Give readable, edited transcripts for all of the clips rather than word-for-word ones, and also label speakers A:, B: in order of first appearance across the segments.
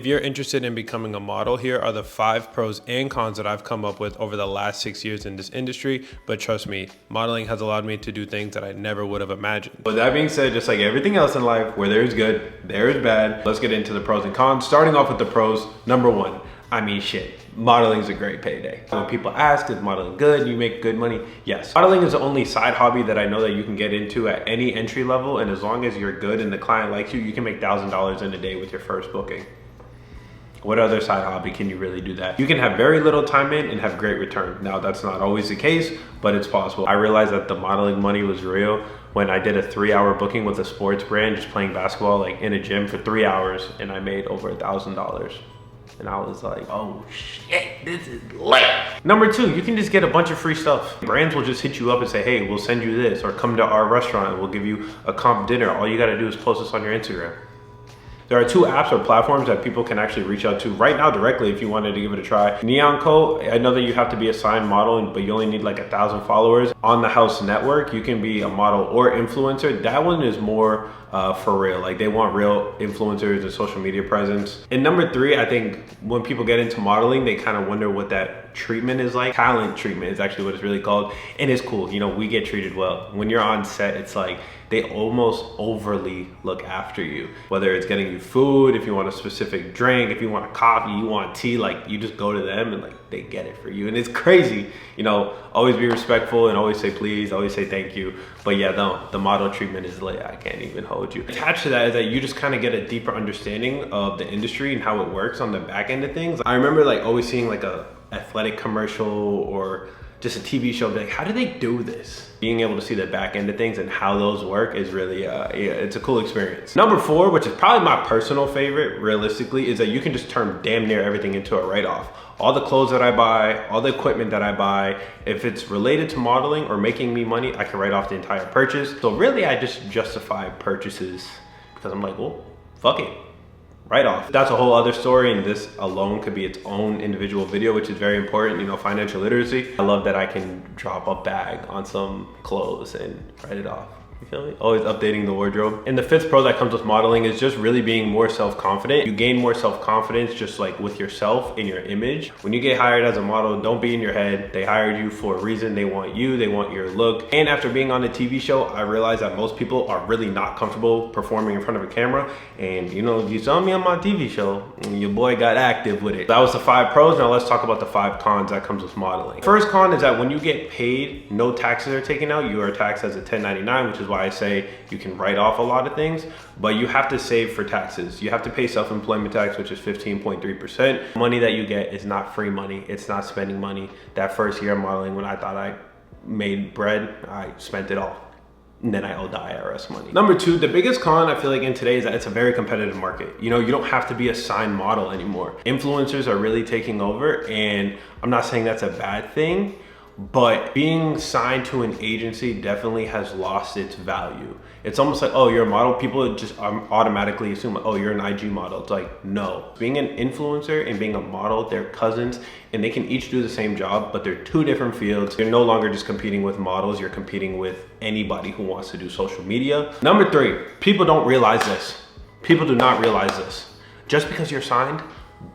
A: If you're interested in becoming a model, here are the 5 pros and cons that I've come up with over the last 6 years in this industry. But trust me, modeling has allowed me to do things that I never would have imagined. With that being said, just like everything else in life, where there's good, there's bad. Let's get into the pros and cons. Starting off with the pros, number 1, I mean shit. Modeling is a great payday. When people ask, is modeling good? You make good money? Yes. Modeling is the only side hobby that I know that you can get into at any entry level. And as long as you're good and the client likes you, you can make $1,000 in a day with your first booking. What other side hobby can you really do that? You can have very little time in and have great return. Now, that's not always the case, but it's possible. I realized that the modeling money was real when I did a 3-hour booking with a sports brand, just playing basketball like in a gym for 3 hours, and I made over $1,000. And I was like, oh shit, this is lit. Number 2, you can just get a bunch of free stuff. Brands will just hit you up and say, hey, we'll send you this, or come to our restaurant, we'll give you a comp dinner. All you gotta do is post this on your Instagram. There are 2 apps or platforms that people can actually reach out to right now directly if you wanted to give it a try. Neon Co, I know that you have to be a signed model, but you only need like 1,000 followers. On the House Network, you can be a model or influencer. That one is more for real. Like, they want real influencers and social media presence. And number 3, I think when people get into modeling, they kind of wonder what that treatment is like. Talent treatment is actually what it's really called. And it's cool, you know, we get treated well. When you're on set, it's like, they almost overly look after you. Whether it's getting you food, if you want a specific drink, if you want a coffee, you want tea, like, you just go to them and like they get it for you. And it's crazy, you know, always be respectful and always say please, always say thank you. But yeah, no, the model treatment is lit. I can't even hold you. Attached to that is that you just kind of get a deeper understanding of the industry and how it works on the back end of things. I remember like always seeing like a athletic commercial or just a TV show, like, how do they do this? Being able to see the back end of things and how those work is really, yeah, it's a cool experience. Number 4, which is probably my personal favorite, realistically, is that you can just turn damn near everything into a write-off. All the clothes that I buy, all the equipment that I buy, if it's related to modeling or making me money, I can write off the entire purchase. So really, I just justify purchases because I'm like, well, fuck it. Write off. That's a whole other story, and this alone could be its own individual video, which is very important, you know, financial literacy. I love that I can drop a bag on some clothes and write it off. You feel me? Always updating the wardrobe. And the 5th pro that comes with modeling is just really being more self-confident. You gain more self-confidence just like with yourself and your image. When you get hired as a model, don't be in your head. They hired you for a reason. They want you, they want your look. And after being on a TV show, I realized that most people are really not comfortable performing in front of a camera. And you know, you saw me on my TV show and your boy got active with it. That was the 5 pros. Now let's talk about the 5 cons that comes with modeling. First con is that when you get paid, no taxes are taken out. You are taxed as a 1099, which is why I say you can write off a lot of things, but you have to save for taxes. You have to pay self-employment tax, which is 15.3%. Money that you get is not free money. It's not spending money. That first year of modeling, when I thought I made bread, I spent it all. And then I owe the IRS money. Number 2, the biggest con I feel like in today is that it's a very competitive market. You know, you don't have to be a signed model anymore. Influencers are really taking over, and I'm not saying that's a bad thing, but being signed to an agency definitely has lost its value. It's almost like, oh, you're a model. People just automatically assume, oh, you're an IG model. It's like, no. Being an influencer and being a model, they're cousins, and they can each do the same job, but they're 2 different fields. You're no longer just competing with models. You're competing with anybody who wants to do social media. Number 3, people don't realize this. People do not realize this. Just because you're signed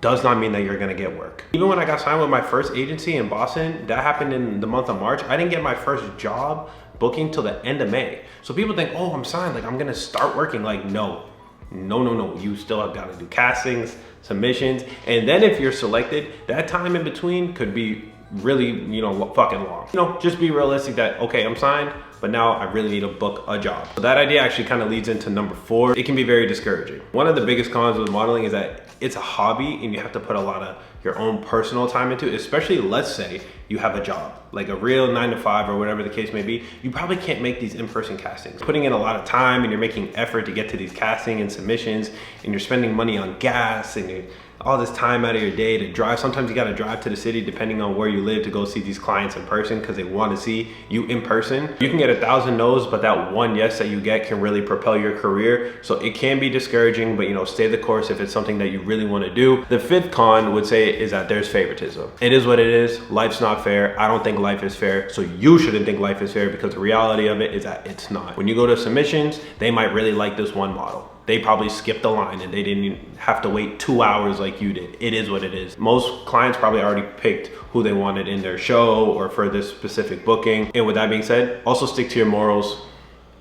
A: does not mean that you're gonna get work. Even when I got signed with my first agency in Boston, that happened in the month of March. I didn't get my first job booking till the end of May. So people think, oh, I'm signed, like I'm gonna start working. Like, no. You still have got to do castings, submissions, and then if you're selected, that time in between could be really, you know, fucking long. You know, just be realistic that, okay, I'm signed, but now I really need to book a job. So that idea actually kind of leads into number 4. It can be very discouraging. One of the biggest cons with modeling is that it's a hobby and you have to put a lot of your own personal time into it, especially let's say you have a job, like a real 9 to 5 or whatever the case may be. You probably can't make these in-person castings. Putting in a lot of time and you're making effort to get to these casting and submissions, and you're spending money on gas and you're all this time out of your day to drive. Sometimes you got to drive to the city depending on where you live to go see these clients in person because they want to see you in person. You can get 1,000 no's, but that one yes that you get can really propel your career. So it can be discouraging, but you know, stay the course if it's something that you really want to do. The 5th con would say is that there's favoritism. It is what it is. Life's not fair. I don't think life is fair. So you shouldn't think life is fair because the reality of it is that it's not. When you go to submissions, they might really like this one model. They probably skipped the line and they didn't have to wait 2 hours like you did. It is what it is. Most clients probably already picked who they wanted in their show or for this specific booking. And with that being said, also stick to your morals.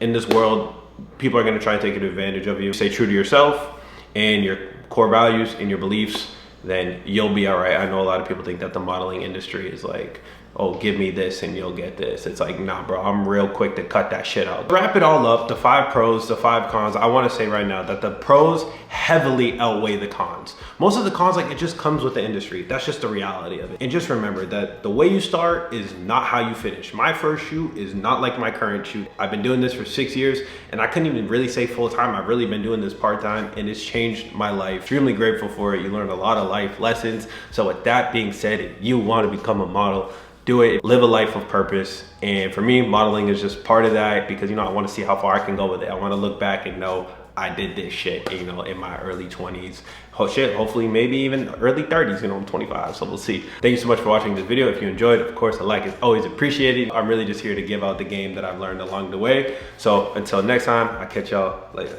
A: In this world, people are gonna try to take advantage of you. Stay true to yourself and your core values and your beliefs, then you'll be all right. I know a lot of people think that the modeling industry is like, oh, give me this and you'll get this. It's like, nah, bro, I'm real quick to cut that shit out. Wrap it all up, the 5 pros, the 5 cons. I wanna say right now that the pros heavily outweigh the cons. Most of the cons, like, it just comes with the industry. That's just the reality of it. And just remember that the way you start is not how you finish. My first shoot is not like my current shoot. I've been doing this for 6 years and I couldn't even really say full time. I've really been doing this part-time and it's changed my life. Extremely grateful for it. You learned a lot of life lessons. So with that being said, if you wanna become a model, do it, live a life of purpose. And for me, modeling is just part of that because, you know, I want to see how far I can go with it. I want to look back and know I did this shit, you know, in my early 20s. Oh shit, hopefully maybe even early 30s, you know, I'm 25, so we'll see. Thank you so much for watching this video. If you enjoyed, of course, a like is always appreciated. I'm really just here to give out the game that I've learned along the way. So until next time, I'll catch y'all later.